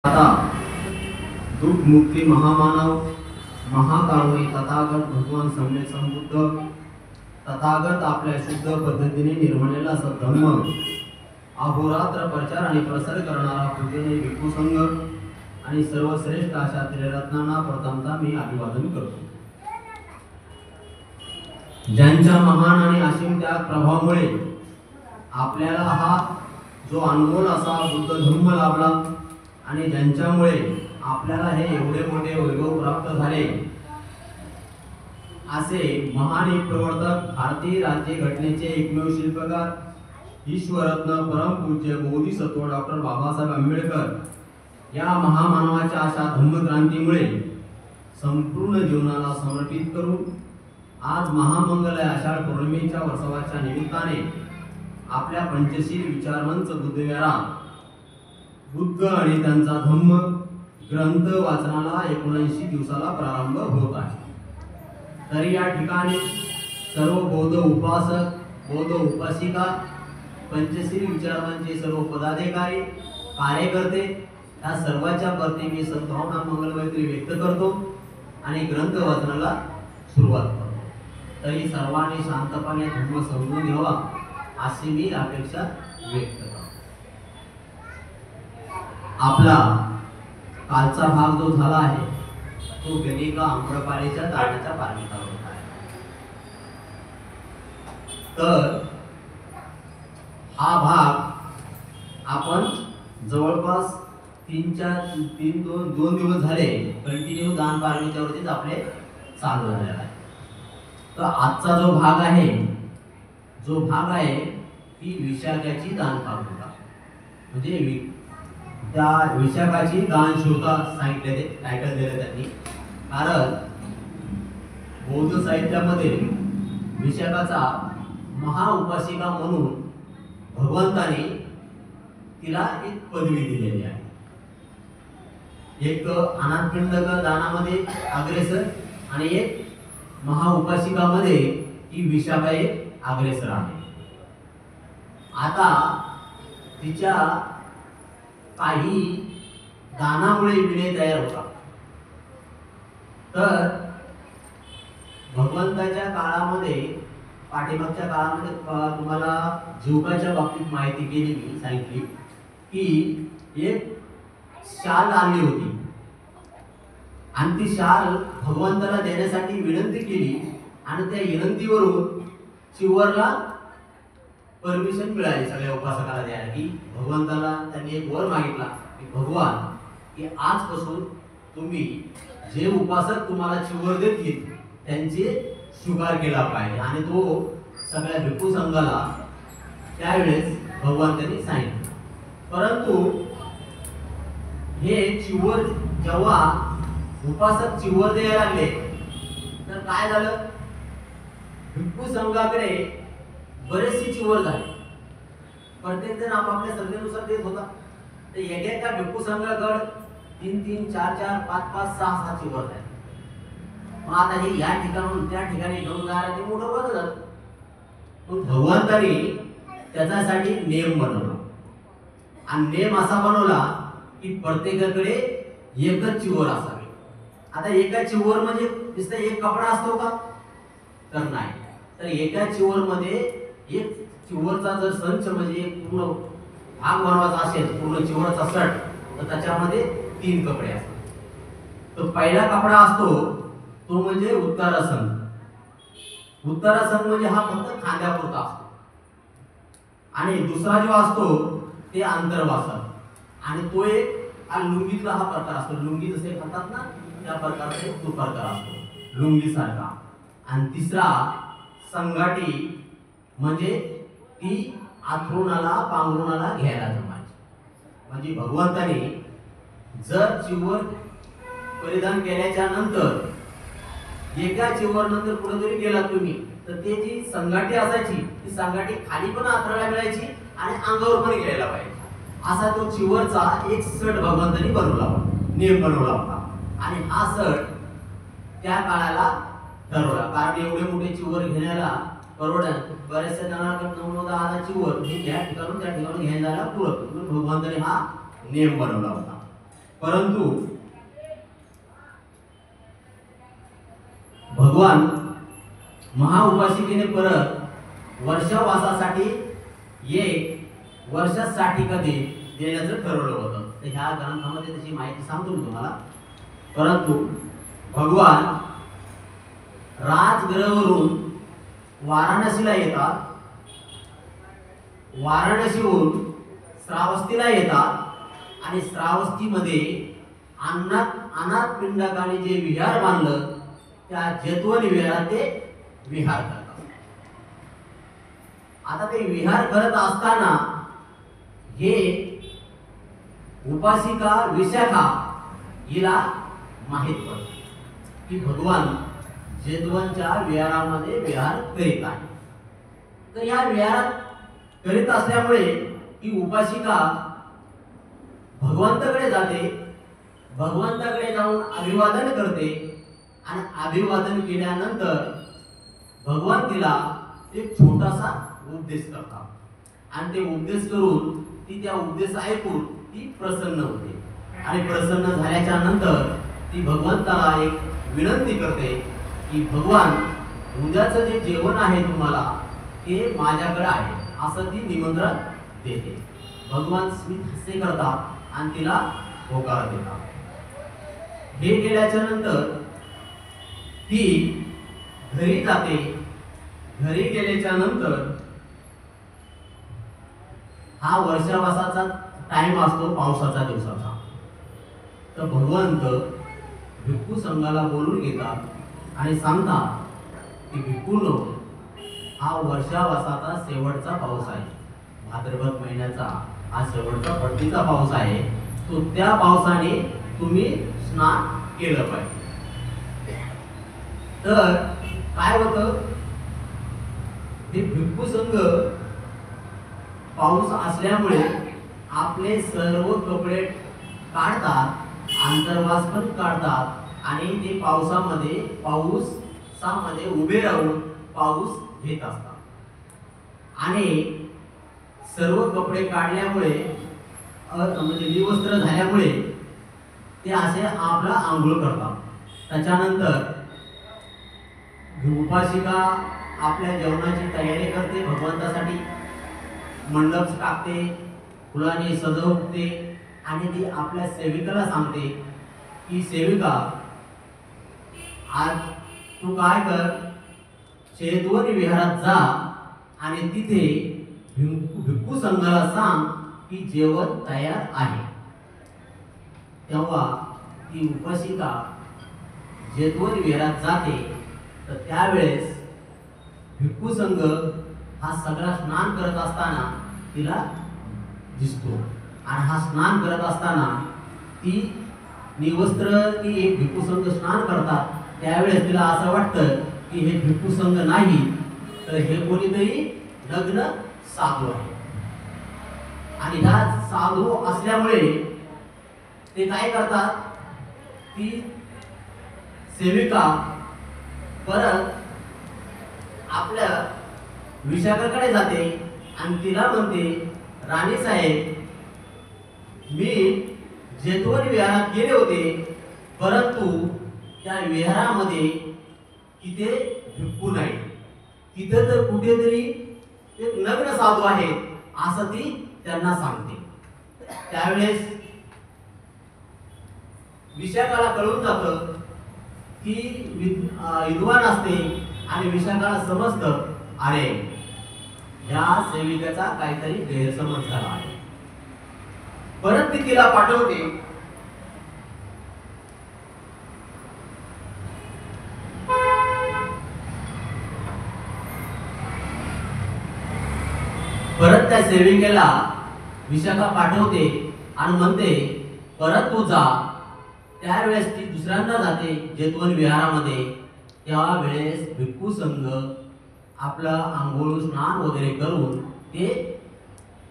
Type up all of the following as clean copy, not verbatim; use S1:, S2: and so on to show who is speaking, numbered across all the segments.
S1: आता दुःख मुक्ती महामानव महाकारुणी तथागत भगवान सम्यक संबुद्ध तथागत आपल्या शुद्ध पद्धतीने निर्माणलेला धम्म अहोरात्र प्रचार आणि प्रसार करणारा पूजेने भिक्खू संघ आणि सर्वश्रेष्ठ अशा त्रिरत्नांना प्रथमतः मी अभिवादन करतो। ज्यांच्या महान आणि असीम त्या प्रभावामुळे आपल्याला हा जो अनमोल असा बुद्ध धर्म लाभला आणि ज्यांच्यामुळे आपल्याला हे एवढे मोठे वैभव प्राप्त झाले असे महान प्रवर्तक भारतीय राज्य घटनेचे एकमेव शिल्पकार ईश्वरत्न परमपूज्य बोधिसत्व डॉक्टर बाबासाहेब आंबेडकर या महामानवाच्या अशा धम्मक्रांतीमुळे संपूर्ण जीवनाला समर्पित करून आज महामंगल आषाढ पौर्णिमेच्या वर्षावाच्या निमित्ताने आपल्या पंचशील विचारवंत बुद्धविहारा बुद्ध आणि त्यांचा धम्म ग्रंथ वाचनाला 79 दिवसाला प्रारंभ होत आहे। तरी या ठिकाणी सर्व बौद्ध उपासक बौद्ध उपासिका पंचशील विचारवंतांचे सर्व पदाधिकारी कार्यकर्ते या सर्वांच्या प्रती मी सद्भावना मंगलमैत्री व्यक्त करतो आणि ग्रंथ वाचनाला सुरुवात करतो। तरी सर्वांनी शांतपणे धम्म समजून घ्यावा अशी मी अपेक्षा व्यक्त करतो। आपला कालचा भाग जो झाला आहे तो गणिका आम्रपालीच्या ताटाच्या पारमितावर होता आहे। तर हा भाग आपण जवळपास 2 दिवस झाले कंटिन्यू दान पारमित्यावरतीच आपले चालू झालेला आहे। तर आजचा जो भाग आहे ती विशाखाची दान पारमिता म्हणजे त्या विशाखाची दान श्रोता सांगितले टायटल दिले त्यांनी। कारण बौद्ध साहित्यामध्ये विशाखाचा महाउपासिका म्हणून भगवंताने तिला एक पदवी दिलेली आहे। एक अनाथपिंडक दानामध्ये अग्रेसर आणि एक महाउपासिकामध्ये ही विशाखा एक अग्रेसर आहे। आता तिच्या काही दानामुळे विनय तयार होता। तर भगवंताच्या काळामध्ये पाठीमागच्या काळामध्ये तुम्हाला जीवकाच्या बाबतीत माहिती केली मी सांगितली की एक शाल आणली होती आणि ती शाल भगवंताला देण्यासाठी विनंती केली आणि त्या विनंतीवरून चिवरला परमिशन मिळाली सगळ्या उपासकाला द्यायला की भगवंताला त्यांनी एक वर मागितला की भगवान की आजपासून तुम्ही जे उपासक तुम्हाला चिवर देतील त्यांचे स्वीकार केला पाहिजे। आणि तो सगळ्या भिक्खू संघाला त्यावेळेस भगवंतांनी सांगितलं। परंतु हे चिवर जेव्हा उपासक चिवर द्यायला लागले तर काय झालं, भिक्खू संघाकडे बरेचसे चिवर झाले। प्रत्येक जण आपापल्या संख्येनुसार देत होता। तर एका भिक्खू संघाकडे 3-3, 4-4, 5-5, 6-6 चिवर झाले। मग आता हे या ठिकाणून त्या ठिकाणी घेऊन जायला ते मोठं बरं झालं। मग भगवंताने त्याच्यासाठी नेम बनवला आणि नेम असा बनवला की प्रत्येकाकडे एकच चिवर असावे। आता एका चिवर म्हणजे नुसतं एक कपडा असतो का, तर नाही। तर एका चिवर मध्ये एक चिवरचा जर संच म्हणजे एक पूर्ण भाग बनवायचा असेल पूर्ण चिवरचा सट तर त्याच्यामध्ये 3 कपडे असतात। तर पहिला कपडा असतो तो म्हणजे उत्तरासन। उत्तरासन म्हणजे हा फक्त खांद्यापुरता असतो आणि दुसरा जो असतो ते अंतर्वासन आणि तो एक लुंगीतला हा प्रकार असतो। लुंगी जसे म्हणतात ना त्या प्रकारचा तो प्रकार असतो लुंगी सारखा। आणि तिसरा संघाटी म्हणजे ती आथरुणाला पांघरुणाला घ्यायला जमायची। म्हणजे भगवंताने जर चिवर परिधान केल्याच्या नंतर एका चिवर नंतर कुठेतरी गेला तुम्ही तर ते जी संघाटी असायची ती संघाटी खाली पण आथरायला मिळायची आणि अंगावर पण घ्यायला पाहिजे असा तो चिवरचा एक सट भगवंताने बनवला होता, नियम बनवला होता। आणि हा सट त्या काळाला ठरवला कारण एवढे मोठे चिवर घेण्याला परवडत बऱ्याचशा जणांकडे 9-10 चिवर हे या ठिकाणून त्या ठिकाणी घ्यायला पुरत म्हणून भगवंताने हा नियम बनवला होता। परंतु भगवान महाउपासिकेने परत वर्षावासासाठी एक वर्षासाठी कधी देण्याचं ठरवलं होतं. तर ह्या ग्रंथामध्ये त्याची माहिती सांगतो मी तुम्हाला. परंतु भगवान राजगृहावरून वाराणसीला येतात, वाराणसीहून श्रावस्तीला येतात आणि श्रावस्तीमध्ये अनाथ पिंडकाने जे विहार बांधलं त्या जेतवन विहारात ते विहार करतात. आता ते विहार करत असताना हे उपासिका विशाखा हिला माहित पडते की भगवान जेतवनच्या विहारामध्ये विहार करीत आहे. तर या विहारात करीत असल्यामुळे ती उपासिका भगवंताकडे जाते, भगवंताकडे जाऊन अभिवादन करते आणि अभिवादन केल्यानंतर भगवान तिला एक छोटासा उपदेश करतात आणि ते उपदेश करून ती त्या उपदेश ऐकून ती प्रसन्न होते आणि प्रसन्न झाल्याच्या नंतर ती भगवंताला एक विनंती करते की भगवान उद्याचं जे जेवण आहे तुम्हाला ते माझ्याकडे आहे असं ती निमंत्रण देते. भगवान स्मित हास्य करतात आणि तिला होकार देतात. हे केल्याच्या नंतर ती घरी जाते. घरी गेल्याच्या नंतर हा वर्षावासाचा टाइम असतो पावसाचा दिवसाचा. तर भगवंत भिक्खू संघाला बोलून घेतात आणि सांगतात की भिक्खूंनो, हा वर्षावासाचा शेवटचा पाऊस आहे, भाद्रपद महिन्याचा हा शेवटचा पडतीचा पाऊस आहे. तो त्या पावसाने तुम्ही स्नान केलं पाहिजे. तर काय होतं, हे भिक्खू संघ पाऊस असल्यामुळे आपले सर्व कपडे काढतात, अंतर्वास पण काढतात आणि ते पाऊसामध्ये उभे राहून पाऊस घेत असतात आणि सर्व कपडे काढल्यामुळे म्हणजे निवस्त्र झाल्यामुळे ते असे आपला आंघोळ करतात. त्याच्यानंतर उपासिका आपल्या जेवणाची तयारी करते, भगवंतासाठी मंडप टाकते, फुलाने सजवते आणि ती आपल्या सेविकाला सांगते की सेविका, आज तू काय कर, जेतवन विहारात जा आणि तिथे भिक्खू संघाला सांग की जेवण तयार आहे. तेव्हा ती उपासिका जेतवन विहारात जाते. तर त्यावेळेस भिक्खू संघ हा सगळा स्नान करत असताना तिला दिसतो आणि हा स्नान करत असताना ती निवस्त्र ती एक भिक्खू संघ स्नान करतात. त्यावेळेस तिला असं वाटतं की हे भिक्खू संघ नाही तर हे कोणीतरी नग्न साधू आहे आणि ह्या साधू असल्यामुळे ते काय करतात, ती सेविका परत आपल्या विशाखाकडे जाते आणि तिला म्हणते, राणी साहेब, मी जेतवन विहारात गेले होते, परंतु त्या विहारामध्ये तिथे भिक्खू नाही, तिथे तर कुठेतरी एक नग्न साधू आहे असं ती त्यांना सांगते. त्यावेळेस विशाखाला कळून जातं की विद्वान असते आणि विशाखाला समजतं, अरे या सेविकेचा काहीतरी गैरसमज झाला आहे. परत ती तिला पाठवते. परत त्या सेविकेला विशाखा पाठवते आणि म्हणते, परत तू जा. त्यावेळेस ती दुसऱ्यांदा जाते जेतवन विहारामध्ये. त्यावेळेस भिक्खू संघ आपलं आंघोळ स्नान वगैरे करून ते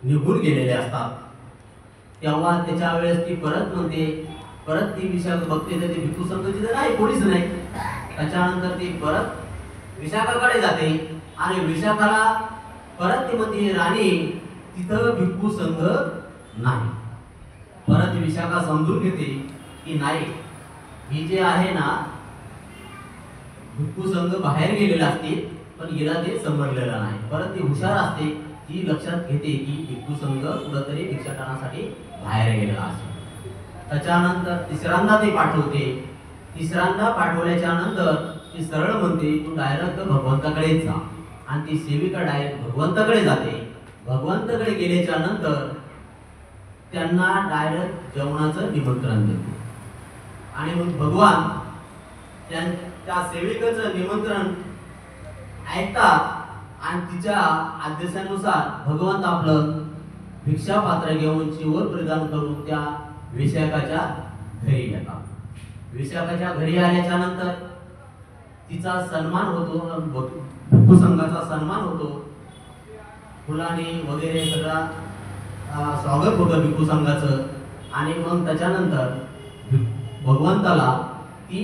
S1: निघून गेलेले असतात. तेव्हा त्याच्या वेळेस ती परत म्हणते, परत ती विशाखा बघते तर ते भिक्खू संघ तिथे नाही, कोणीच नाही. त्याच्यानंतर ती परत विशाखाकडे जाते आणि विशाखाला परत ती म्हणते, राणी, तिथं भिक्खू संघ नाही. परत विशाखा समजून घेते की नाही, ही जे आहे ना भिक्खू संघ बाहेर गेलेला असते, पण हिला ते समजलेलं नाही. परत ती हुशार असते, ती लक्षात घेते की भिक्खू संघ कुठंतरी भिक्षाटनासाठी बाहेर गेलेला असते. त्याच्यानंतर तिसऱ्यांदा ते पाठवते. तिसऱ्यांदा पाठवल्याच्या नंतर ती सरळ म्हणते तू डायरेक्ट भगवंताकडे जा, आणि ती सेविका डायरेक्ट भगवंताकडे जाते. भगवंताकडे गेल्याच्या नंतर त्यांना डायरेक्ट जेवणाचं निमंत्रण देते, आणि मग भगवान त्या सेविकेचं निमंत्रण ऐकतात, आणि तिच्या आदेशानुसार भगवंत आपलं भिक्षा पात्र घेऊन चिवर प्रदान करून त्या विशाखाच्या घरी येतात. विशाखाच्या घरी आल्याच्या नंतर तिचा सन्मान होतो, भिक्खू संघाचा सन्मान होतो. फुलाने वगैरे सगळा स्वागत होतं भिक्खू संघाचं. आणि मग त्याच्यानंतर भगवंताला ती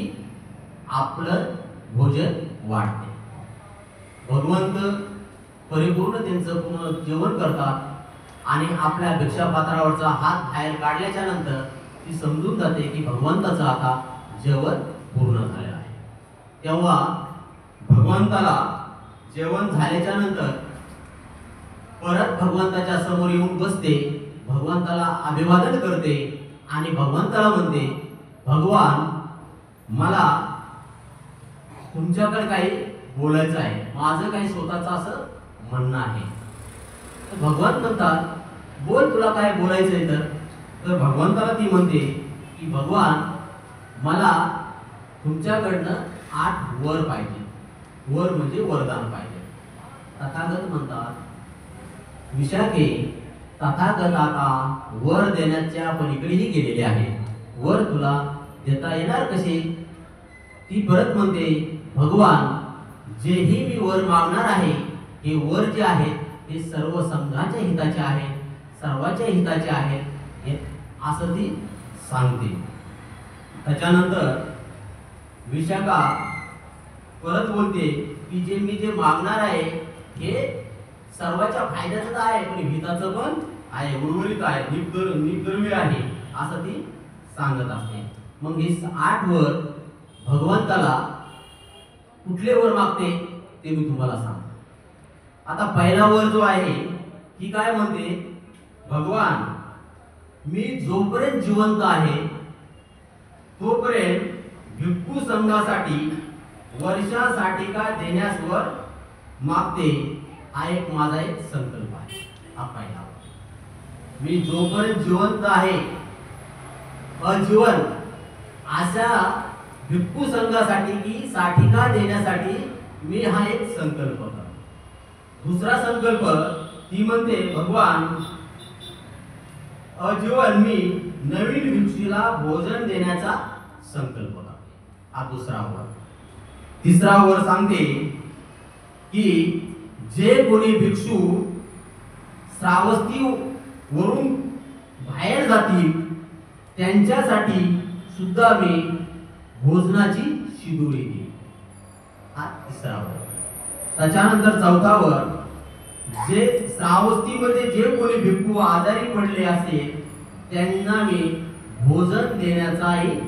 S1: आपलं भोजन वाढते. भगवंत परिपूर्ण त्यांचं जेवण करतात, आणि आपल्या भिक्षापात्रावरचा हात बाहेर काढल्याच्या नंतर ती समजून जाते की भगवंताचं आता जेवण पूर्ण झालेलं आहे. तेव्हा भगवंताला जेवण झाल्याच्या नंतर परत भगवंताच्या समोर येऊन बसते, भगवंताला अभिवादन करते, आणि भगवंताला म्हणते भगवान मला तुमच्याकडे काही बोलायचं आहे, माझं काही स्वतःचं असं म्हणणं आहे. भगवान म्हणतात बोल, तुला काय बोलायचं आहे. तर भगवंताला ती म्हणते की भगवान मला तुमच्याकडनं 8 वर पाहिजे. वर म्हणजे वरदान पाहिजे. तथागत म्हणतात विशाखे, तथागत आता वर देण्याच्या पलीकडेही गेलेले आहे, वर तुला देता येणार कसे. ती परत म्हणते भगवान जेही मी वर मागणार आहे, हे वर जे आहेत ते सर्व संघाच्या हिताचे आहेत, सर्वांच्या हिताचे आहेत, असं ती सांगते. त्याच्यानंतर विशाखा परत बोलते की जे मागणार आहे हे सर्वांच्या फायद्याचं आहे, पण हिताचं पण आहे, उर्वरित आहे, निकर्मी आहे, असं ती सांगत असते. मग हे 8 वर भगवंताला कुठले वर मागते ते मी तुम्हाला सांगतो. आता पहिला वर जो आहे ही काय म्हणते, भगवान मी जोपर्यंत जिवंत आहे तोपर्यंत भिक्खू संघासाठी वर्षासाठी काय देण्यास वर मागते. हा एक माझा एक संकल्प आहे. हा पहिला, मी जोपर्यंत जिवंत आहे अजीवन अशा भिक्खू संघासाठी की साठिका देण्यासाठी मी हा एक संकल्प करतो. दुसरा संकल्प ती म्हणते भगवान अजीवन मी नवीन भिक्षूला भोजन देण्याचा संकल्प करते. हा दुसरा वर. तिसरा वर सांगते की जे कोणी भिक्षू श्रावस्ती वरून बाहेर जातील त्यांच्यासाठी सुद्धा मी भोजनाची शिदोरी देईन. हा तिसरा वर. त्याच्यानंतर चौथा वर, जे श्रावस्तीमध्ये जे कोणी भिक्खू आजारी पडले असेल त्यांना मी भोजन देण्याचाही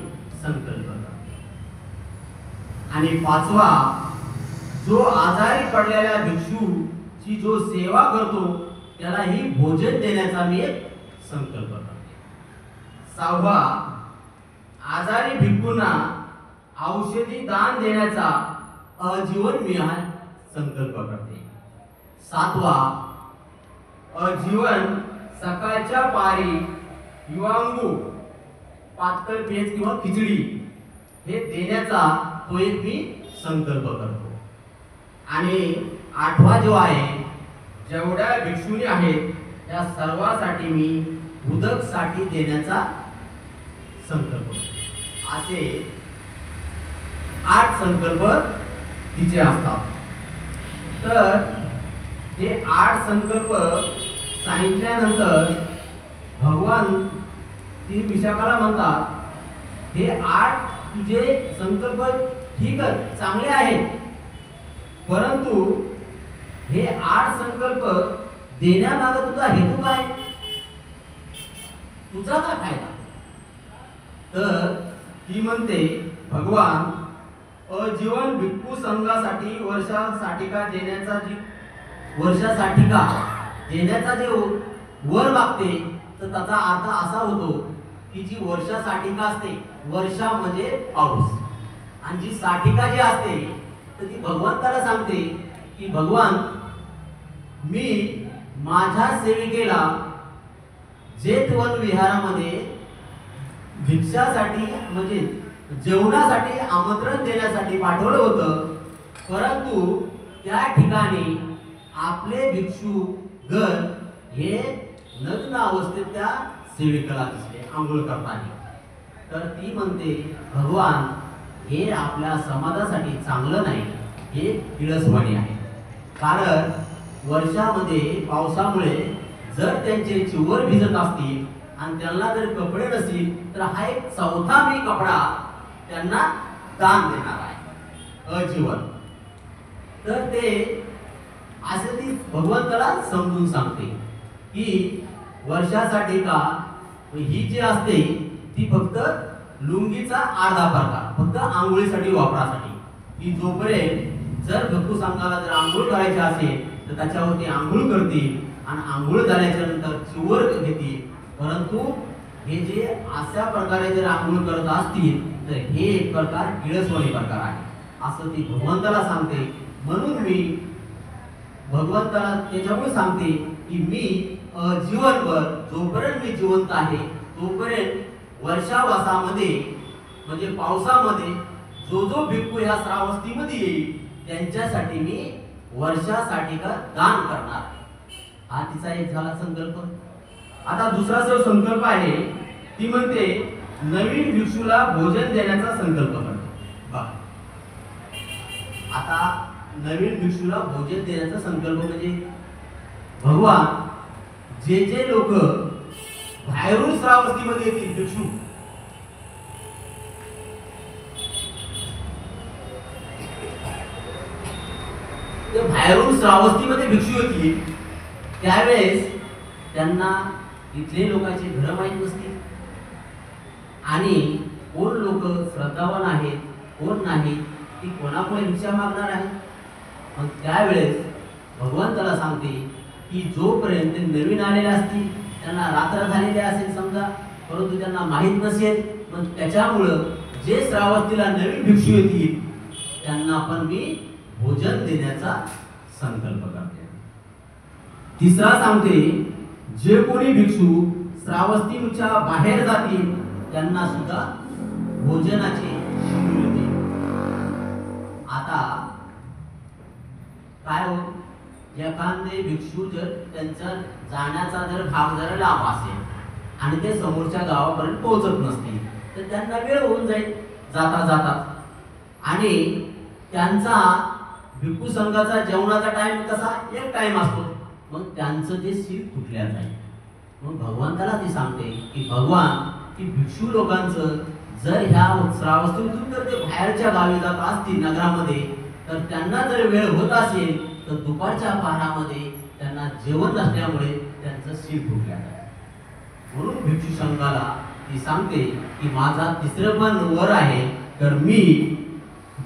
S1: संकल्प करतो. आणि पाचवा, जो आजारी पडलेल्या भिक्षूची जो सेवा करतो त्यालाही भोजन देण्याचा मी एक संकल्प करतो. 6वा, आजारी भिक्खूंना औषधी दान देण्याचा अजीवन मी हा संकल्प करते. 7वा, अजीवन सकाळच्या पारी युवांगू पातळ पेज किंवा खिचडी हे देण्याचा तो एक मी संकल्प करतो. आणि 8वा जो आहे, जेवढ्या भिक्षुणी आहेत त्या सर्वांसाठी मी उदक साठी देण्याचा संकल्प करतो. असे 8 संकल्प तिचे असतात. तर हे 8 संकल्प सांगितल्यानंतर भगवान ती विशाखाला म्हणतात हे 8 तुझे संकल्प ठीक चांगले आहेत, परंतु हे 8 संकल्प देण्यामागे तुझा हेतू काय. तुझा काय फायदा? तर ती म्हणते, भगवान, अजीवन भिक्खू संघासाठी वर्षासाठीका देण्याचा जे वर मागते, तर त्याचा अर्थ असा होतो की जी वर्षासाठीका असते, वर्षा म्हणजे पाऊस, आणि जी साठिका जी असते तर ती भगवंताला सांगते की भगवान, मी माझ्या सेविकेला जेतवन विहारामध्ये भिक्षासाठी म्हणजे जेवणासाठी आमंत्रण देण्यासाठी पाठवलं होतं, परंतु त्या ठिकाणी आपले भिक्षुगण हे नग्न अवस्थेत त्या सेविकेला दिसले आंघोळ करताना. तर ती म्हणते, भगवान, हे आपल्या समाजासाठी चांगलं नाही, हे किळसवाणी आहे. कारण वर्षामध्ये पावसामुळे जर त्यांचे चिवर भिजत असतील आणि त्यांना जर कपडे नसतील, तर हा एक चौथा मी कपडा त्यांना दान देणार आहे, अजीवन. तर ते असं ती भगवंताला समजून सांगते की वर्षासाठी का ही जी असते ती फक्त लुंगीचा अर्धा प्रकार, फक्त आंघोळीसाठी वापरासाठी, की जोपर्यंत जर भिक्खू संघाला जर आंघोळ करायची असेल तर त्याच्यावरती आंघोळ करतील आणि आंघोळ झाल्याच्या नंतर चिवर घेतील. परंतु हे जे अशा प्रकारे जर आंघोळ करत असतील तर हे एक प्रकार किळसवाणी प्रकार आहे, असं ती भगवंताला सांगते. म्हणून मी भगवंताला त्याच्यामुळे सांगते की मी जीवनभर जोपर्यंत मी जिवंत आहे तोपर्यंत वर्षावासामध्ये म्हणजे पावसामध्ये जो जो भिक्खू ह्या श्रावस्तीमध्ये येईल त्यांच्यासाठी मी वर्षासाठी का दान करणार. हा तिचा एक झाला संकल्प. आता दुसरा जो संकल्प आहे ती म्हणते, नवीन भिक्षूला भोजन देण्याचा संकल्प करते. आता नवीन भिक्षूला भोजन देण्याचा संकल्प म्हणजे भगवान, जे जे लोक बाहेरून श्रावस्तीमध्ये येतील भिक्षू, ते बाहेरून श्रावस्तीमध्ये भिक्षू येतील त्यावेळेस त्यांना इथले लोकांचे घर माहीत नसतील आणि कोण लोक श्रद्धावान आहेत कोण नाही, ती कोणापुढे भिक्षा मागणार आहे. मग त्यावेळेस भगवान त्याला सांगते की जोपर्यंत नवीन आलेले असतील, त्यांना रात्र झालेली असेल समजा, परंतु त्यांना माहीत नसेल, मग त्याच्यामुळं जे श्रावस्तीला नवीन भिक्षू येतील त्यांना पण मी भोजन देण्याचा संकल्प करते. तिसरा सांगते, जे कोणी भिक्षू श्रावस्तीच्या बाहेर जातील त्यांना सुद्धा भोजनाची शिदोरी देईल. आता काय हो, एखादे भिक्षू जर त्यांचा जाण्याचा जर भाग जर लांब असेल आणि ते समोरच्या गावापर्यंत पोहोचत नसतील तर त्यांना वेळ होऊन जाईल जाता जाता, आणि त्यांचा भिक्खू संघाचा जेवणाचा टाइम कसा एक टाइम असतो, मग त्यांचं ते सीट तुटल्या जाईल. मग भगवंताला ती सांगते की भगवान, की भिक्षू लोकांचं जर ह्या श्रावस्तीतून जर ते बाहेरच्या गावी जात असतील नगरामध्ये, तर त्यांना जर वेळ होत असेल तर दुपारच्या पहारामध्ये त्यांना जेवण नसल्यामुळे त्यांचं सीट तुटल्या जाईल. म्हणून भिक्षू संघाला ती सांगते की माझा तिसरं पण वर आहे, तर मी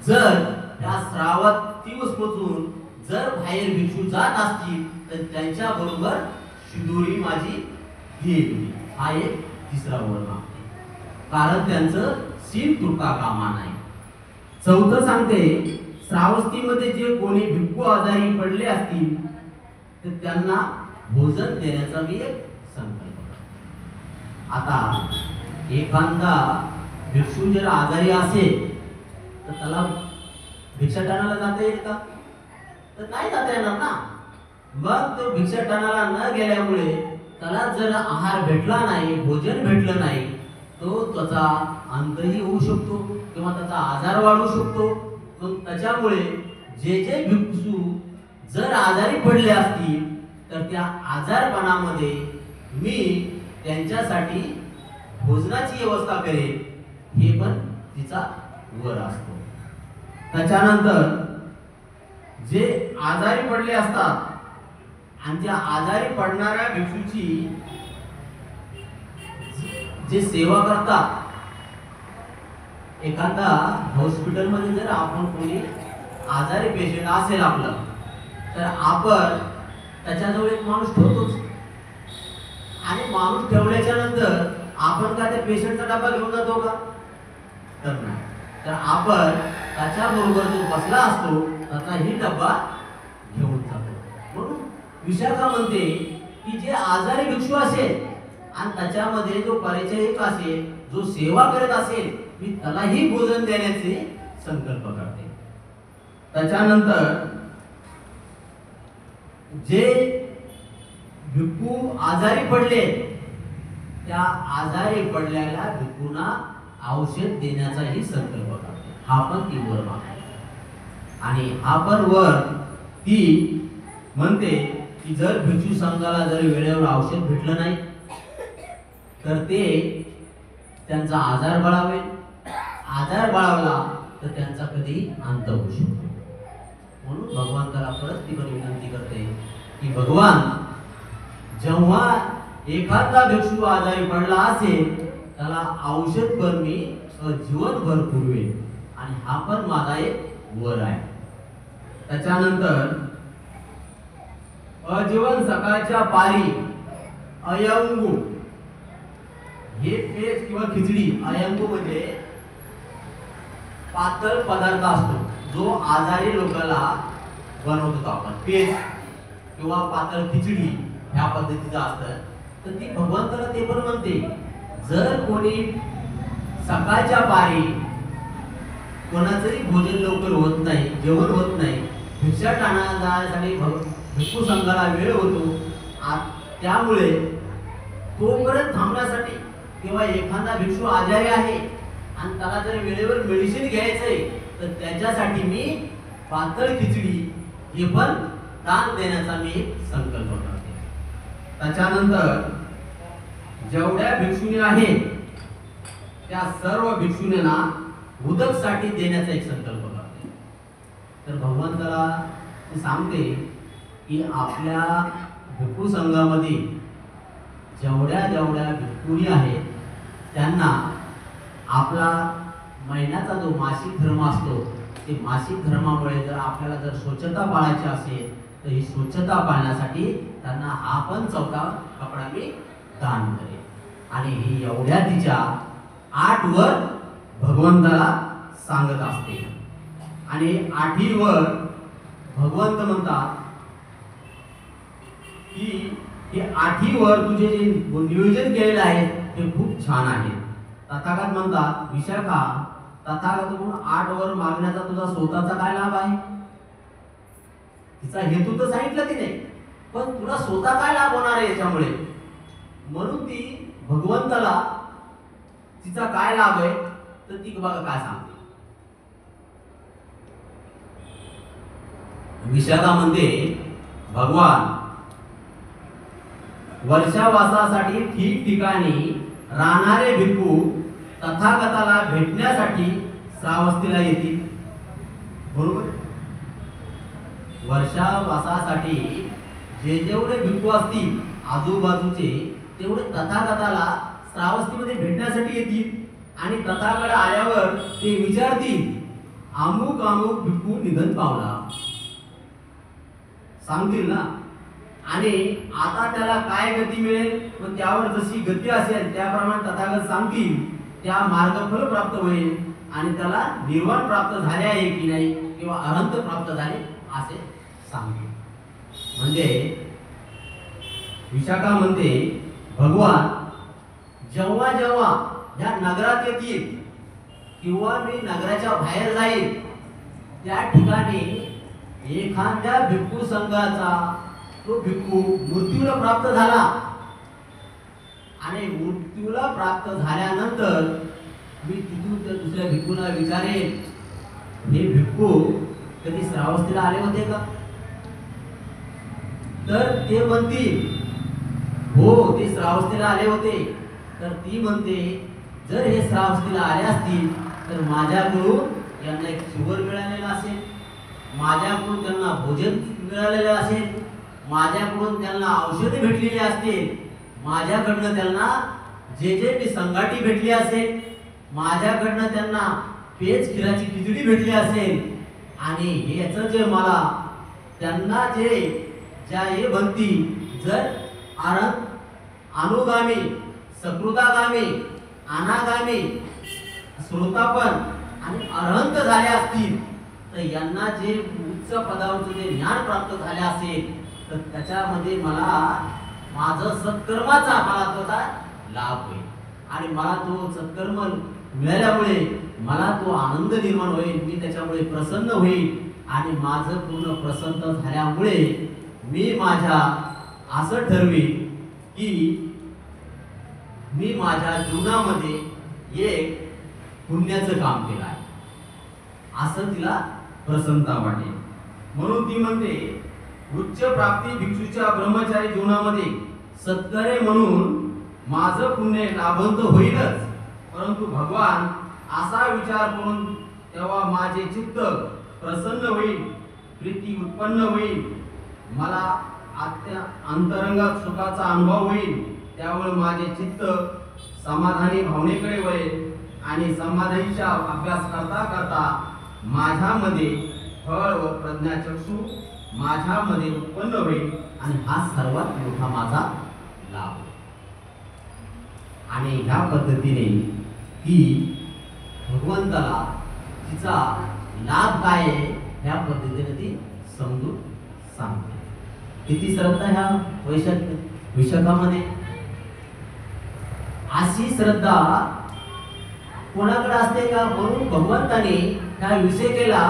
S1: जर त्या श्रावस्तीपासून जर बाहेर भिक्षू जात असतील तर त्यांच्या बरोबर शिदोरी माझी घेईल. हा एक तिसरा वर मागते, कारण त्यांचं सीन तुटता कामा नाही. चौथं सांगते, श्रावस्तीमध्ये जे कोणी भिक्खू आजारी पडले असतील तर त्यांना भोजन देण्याचा मी एक संकल्प करतो. आता एखादा भिक्षू जर आजारी असेल तर त्याला भिक्षाटनाला जाता येईल का? तर नाही जाता येणार ना. मग तो भिक्षाटनाला न गेल्यामुळे त्याला जर आहार भेटला नाही, भोजन भेटलं नाही, तो त्याचा अंतही होऊ शकतो किंवा त्याचा आजार वाढू शकतो. मग त्याच्यामुळे जे जे भिक्षू जर आजारी पडले असतील तर त्या आजारपणामध्ये मी त्यांच्यासाठी भोजनाची व्यवस्था करेन, हे पण तिचा वर असतो. त्याच्यानंतर जे आजारी पडले असतात आणि त्या आजारी पडणाऱ्या भिक्षूची जे सेवा करतात, एखादा हॉस्पिटलमध्ये जर आपण कोणी आजारी पेशंट असेल आपलं, तर आपण त्याच्याजवळ एक माणूस ठेवतोच. आणि माणूस ठेवल्याच्या नंतर आपण का त्या पेशंटचा डबा घेऊन जातो का? तर नाही. तर आपण त्याच्याबरोबर जो बसला असतो त्याचाही डब्बा घेऊन जातो. म्हणून विशाखा म्हणते की जे आजारी भिक्षू असेल आणि त्याच्यामध्ये जो परिचयक असेल, जो सेवा करत असेल, मी त्यालाही भोजन देण्याचे संकल्प करते. त्याच्यानंतर जे भिक्खू आजारी पडले, त्या आजारी पडलेल्या भिक्खूंना औषध देण्याचाही संकल्प करते. हा पण ती वर मागते. आणि हा पण वर ती म्हणते की जर भिक्षू संघाला जर वेळेवर औषध भेटलं नाही तर ते त्यांचा आजार बळावेल. आजार बळावला तर त्यांचा कधी अंत होऊ शकतो. म्हणून भगवंताला परत ती पण विनंती करते की भगवान, जेव्हा एखादा भिक्षू आजारी पडला असेल त्याला औषध पण मी जीवनभर पुरवेल. आणि हा पण माझा एक वर आहे. त्याच्यानंतर अजीवन सकाळच्या पारी अयंगू हे पेज किंवा खिचडी. अयंगू म्हणजे पातळ पदार्थ असतो जो आजारी लोकांना बनवतो आपण. पेज किंवा पातळ खिचडी ह्या पद्धतीचं असतं. तर ती भगवंताला ते पण म्हणते, जर कोणी सकाळच्या पारी कोणाचंही भोजन लवकर होत नाही, जेवण होत नाही, भिक्षा जाण्यासाठी भिक्षू संघाला वेळ होतो, त्यामुळे तोपर्यंत थांबण्यासाठी किंवा एखादा भिक्षू आजारी आहे आणि त्याला जर वेळेवर मेडिसिन घ्यायचंय तर त्याच्यासाठी मी पातळ खिचडी हे पण दान देण्याचा मी संकल्प करते. त्याच्यानंतर जेवढ्या भिक्षुणी आहेत त्या सर्व भिक्षुणींना उदक साठी देण्याचा एक संकल्प करते. तर भगवंताला सांगते की आपल्या भिक्षू संघामध्ये जेवढ्या भिक्षुणी आहेत त्यांना आपला महिन्याचा जो मासिक धर्म असतो, ते मासिक धर्मामुळे जर आपल्याला जर स्वच्छता पाळायची असेल तर ही स्वच्छता पाळण्यासाठी त्यांना हा पण चौथा कपडा मी दान करेन. आणि ही एवढ्या तिच्या 8 वर भगवंताला सांगत असते. आणि 8ही वर भगवंत म्हणतात की हे 8ही वर तुझे जे नियोजन केलेले आहे ते खूप छान आहे. तथागत म्हणतात, विशाखा, तथागत म्हणून 8 वर मागण्याचा तुझा स्वतःचा काय लाभ आहे? तिचा हेतू तर सांगितलं तिने, पण तुला स्वतः काय लाभ होणार आहे याच्यामुळे? म्हणून ती भगवंताला तिचा काय लाभ आहे तर ती बघा काय सांगते. विशाखा म्हणते, भगवान, वर्षावासासाठी ठिकठिकाणी राहणारे भिक्खू तथागताला भेटण्यासाठी श्रावस्तीला येतील. बरोबर? वर्षावासासाठी जे जेवढे भिक्खू असतील आजूबाजूचे तेवढे तथागताला श्रावस्तीमध्ये भेटण्यासाठी येतील. आणि तथागत आल्यावर ते विचारतील, अमुक अमुक भिक्खू निधन पावला, सांगतील ना. आणि आता त्याला काय गती मिळेल व त्यावर जशी गती असेल त्याप्रमाणे तथागत सांगतील, त्या मार्गफल प्राप्त होईल आणि त्याला निर्वाण प्राप्त झाले आहे की नाही किंवा अनंत प्राप्त झाले असे सांगतील. म्हणजे विशाखा म्हणते, भगवान, जेव्हा जेव्हा या नगरात येतील किंवा मी नगराच्या बाहेर जाईल त्या ठिकाणी एखाद्या भिक्खू संघाचा तो भिक्खू मृत्यूला प्राप्त झाला आणि मृत्यूला प्राप्त झाल्यानंतर मी तिथून त्या दुसऱ्या भिक्खूला विचारेन, हे भिक्खू कधी श्रावस्तीला आले होते का? तर ते म्हणतील, हो, ते श्रावस्तीला आले होते. तर ती म्हणते, जर हे श्रावस्तीला आले असतील तर माझ्याकडून यांना एक चिवर मिळालेला असेल, माझ्याकडून त्यांना भोजन मिळालेलं असेल, माझ्याकडून त्यांना औषधे भेटलेली असतील, माझ्याकडनं त्यांना जे जे मी संगाटी भेटली असेल, माझ्याकडनं त्यांना पेज खिराची खिचडी भेटली असेल, आणि याचं जे मला त्यांना जे ज्या हे भक्ती जर अनुगामी, सकृतागामी, अनागामी, श्रोतापन आणि अरहंत झाले असतील, तर यांना जे उच्च पदावरचं जे ज्ञान प्राप्त झाले असेल, तर त्याच्यामध्ये मला माझं सत्कर्माचा मला त्याचा लाभ होईल, आणि मला तो सत्कर्म मिळाल्यामुळे मला तो आनंद निर्माण होईल, मी त्याच्यामुळे प्रसन्न होईल, आणि माझं पूर्ण प्रसन्न झाल्यामुळे मी माझ्या असं ठरवीन की मी माझ्या जीवनामध्ये एक पुण्याचं काम केलं आहे, असं तिला प्रसन्नता वाटेल. म्हणून ती म्हणते, उच्च प्राप्ती भिक्षूच्या ब्रह्मचारी जीवनामध्ये सत्कार्य म्हणून माझं पुण्य लाभवंत होईलच, परंतु भगवान असा विचार करून तेव्हा माझे चित्त प्रसन्न होईल, प्रीती उत्पन्न होईल, मला अंतरंगात सुखाचा अनुभव होईल, त्यामुळे माझे चित्त समाधानी भावनेकडे वळेल, आणि समाधानीचा अभ्यास करता करता माझ्यामध्ये फळ व प्रज्ञाचक्षु माझ्यामध्ये उत्पन्न होईल, आणि हा सर्वात मोठा माझा लाभ. आणि ह्या पद्धतीने ती भगवंताला तिचा लाभ काय आहे ह्या पद्धतीने ती समजून सांगते. किती श्रद्धा ह्या विशाखामध्ये. अशी श्रद्धा कोणाकडे असते का? म्हणून भगवंताने ह्या विषयकेला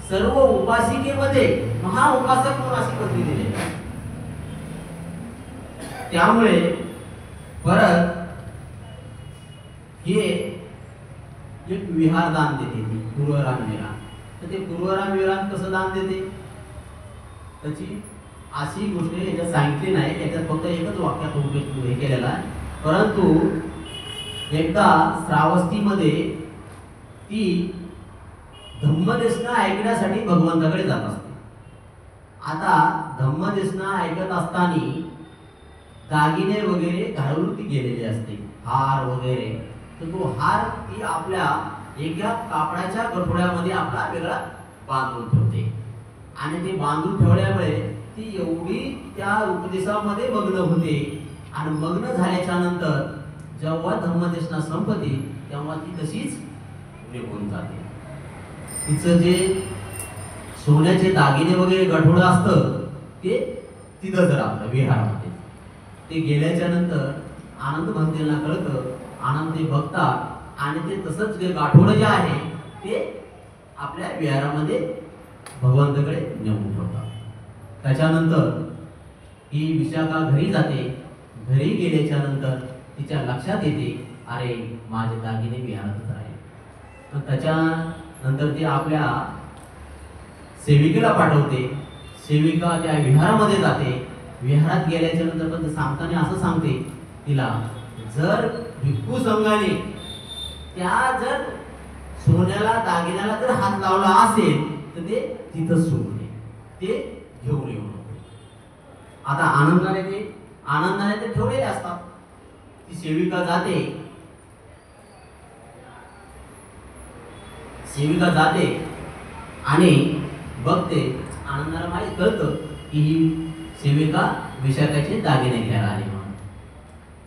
S1: सर्व उपासिकेमध्ये महाउपासक म्हणून अशी पदवी दिली. त्यामुळे परत हे एक विहार दान देते ती पूर्वराम विहार. तर ते पूर्वराम विहार कसं दान देते त्याची अशी गोष्ट याच्यात सांगितली नाही, याच्यात फक्त एकच वाक्यात हे केलेला आहे. परंतु एकदा श्रावस्तीमध्ये ती धम्मदेशना ऐकण्यासाठी भगवंताकडे जात असते. आता धम्मदेशना ऐकत असताना दागिने वगैरे घालून ती गेलेली असते, हार वगैरे. तर तो हार ती आपल्या एका कापडाच्या गठोड्यामध्ये आपला वेगळा बांधून ठेवते, आणि ते बांधून ठेवल्यामुळे ती एवढी त्या उपदेशामध्ये मग्न होते, आणि मग्न झाल्याच्या नंतर जेव्हा धम्मदेशना संपते तेव्हा ती तशीच निघून जाते. तिचं जे सोन्याचे दागिने वगैरे गठोडं असतं ते तिथंच राहतं विहारामध्ये. ते गेल्याच्या नंतर आनंद भक्तींना कळतं, आनंद ते बघतात, आणि ते तसंच जे गाठोडं जे आहे ते आपल्या विहारामध्ये भगवंताकडे नेऊन ठेवतात. त्याच्यानंतर ही विशाखा घरी जाते. घरी गेल्याच्या नंतर तिच्या लक्षात येते, अरे माझे दागिने विहारातच आहे. तर त्याच्यानंतर ती आपल्या सेविकेला पाठवते. सेविका त्या विहारामध्ये जाते. विहारात गेल्याच्या नंतर पण सांगताना असं सांगते तिला, जर भिक्खू संघाने त्या जर सोन्याला दागिन्याला जर हात लावला असेल तर ते तिथंच सोडून नये, ते घेऊन येऊ नको. आता आनंदाने ते ठेवलेले असतात. ती सेविका जाते आणि बघते. आनंदाला माहीत कळतं की ही सेविका विशाखाचे दागिने घ्यायला आली म्हणून.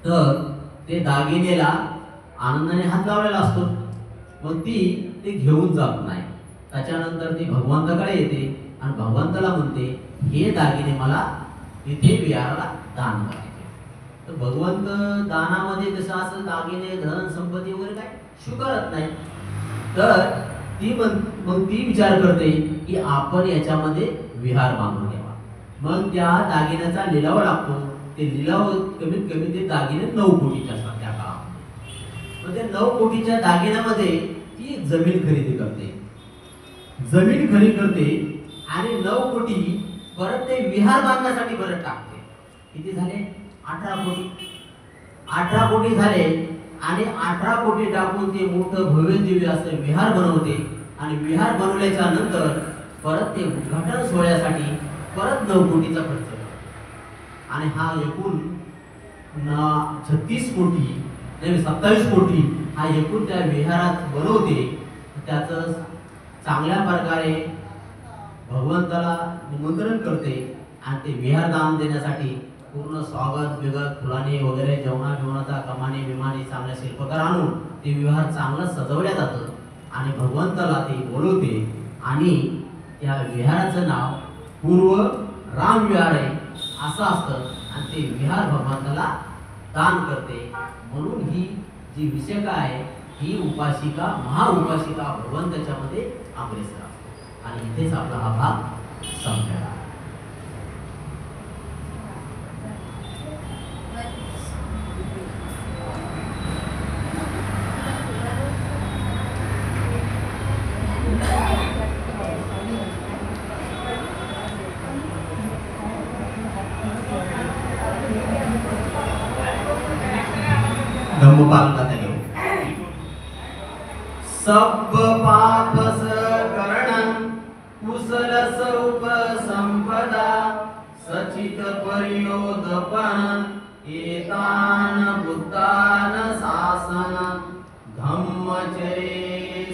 S1: तर ते दागिनेला आनंदाने हात लावलेला असतो, मग ती ते घेऊन जात नाही. त्याच्यानंतर ती भगवंताकडे येते आणि भगवंताला म्हणते, हे दागिने मला इथे विहाराला दान करायचे. तर भगवंत दानामध्ये जसं असं दागिने धन संपत्ती वगैरे काय स्वीकारत नाही. तर मग ती विचार करते की आपण याच्यामध्ये विहार बांधून घ्यावा. मग त्या दागिन्याचा लिलाव लागतो. ते लिलाव कमीत कमी ते दागिने 9 कोटीचे असतात त्या काळामध्ये. मग ते 9 कोटीच्या दागिन्यामध्ये ती जमीन खरेदी करते. आणि 9 कोटी परत ते विहार बांधण्यासाठी परत टाकते. किती झाले? 18 कोटी. 18 कोटी झाले, आणि 18 कोटी टाकून ते मोठं भव्य दिव्य असं विहार बनवते. आणि विहार बनवल्याच्या नंतर परत ते उद्घाटन सोहळ्यासाठी परत 9 कोटीचा खर्च. आणि हा एकूण 36 कोटी म्हणजे 27 कोटी हा एकूण त्या विहारात बनवते, त्याचं चांगल्या प्रकारे भगवंताला निमंत्रण करते आणि ते विहार दान देण्यासाठी पूर्ण स्वागत बिगत फुलाने वगैरे जेवणाचा कमाने विमाने चांगल्या शिल्पकार आणून ते विहार चांगलं सजवल्या जातं आणि भगवंताला ते बोलवते आणि त्या विहाराचं नाव पूर्व राम विहार आहे असं असतं आणि ते विहार भगवंताला दान करते. म्हणून ही जी विषयका आहे ही उपासिका महाउपासिका भगवंताच्या मध्ये अग्रेसर असते आणि इथेच आपला हा भाग संपला. धम्मपाल कथा घेऊ. सब पापस करणं कुशल सौप संपदा सचित परियोदपन एतान बुद्धान शासन धम्मचरे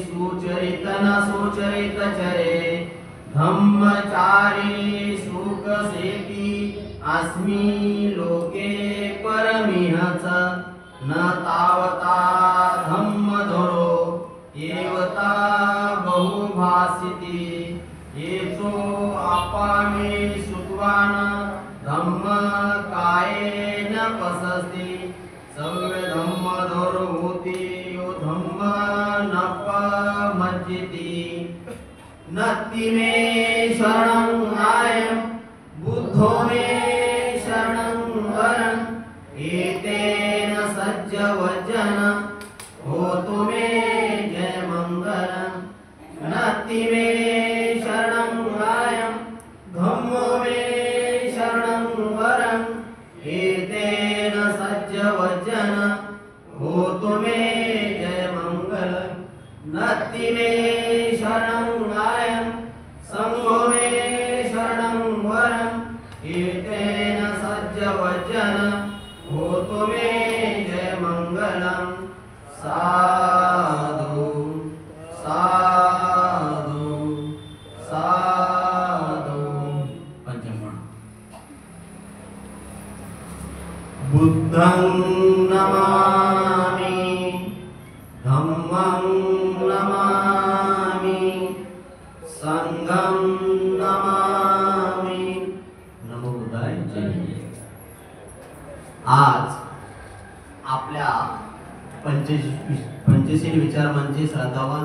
S1: सुचरित न सुचरित चरे धम्मचारी सुख सेती अस्मि लोके परमिहच न तावता धम्म धरो येवता बहुभासिती येचो आपामे सुत्वान धम्म कायेन पसस्ती सव्य धम्म धरो होती यो धम्म नप मज्जिती नत्ति मे शरणं नायं बुद्धो मे शरणं वरं एतेन सज्ज वचन होतु मे जय मंगलम. नत्ति मे शरणं नायं धम्मो मे शरणं वरं एतेन सज्ज वचन होतु मे जय मंगलम. नत्ति मे शरणं नायं संघो मे शरणं वरं एतेन सज्ज वचन होतु मे जय मंगलम. साधु साधु साधु. पंचम बुद्धं नमामि धम्मं नमामि संघं नमामि. नमो बुद्धाय. आज आपल्या पंचशील विचार म्हणजे श्रद्धावान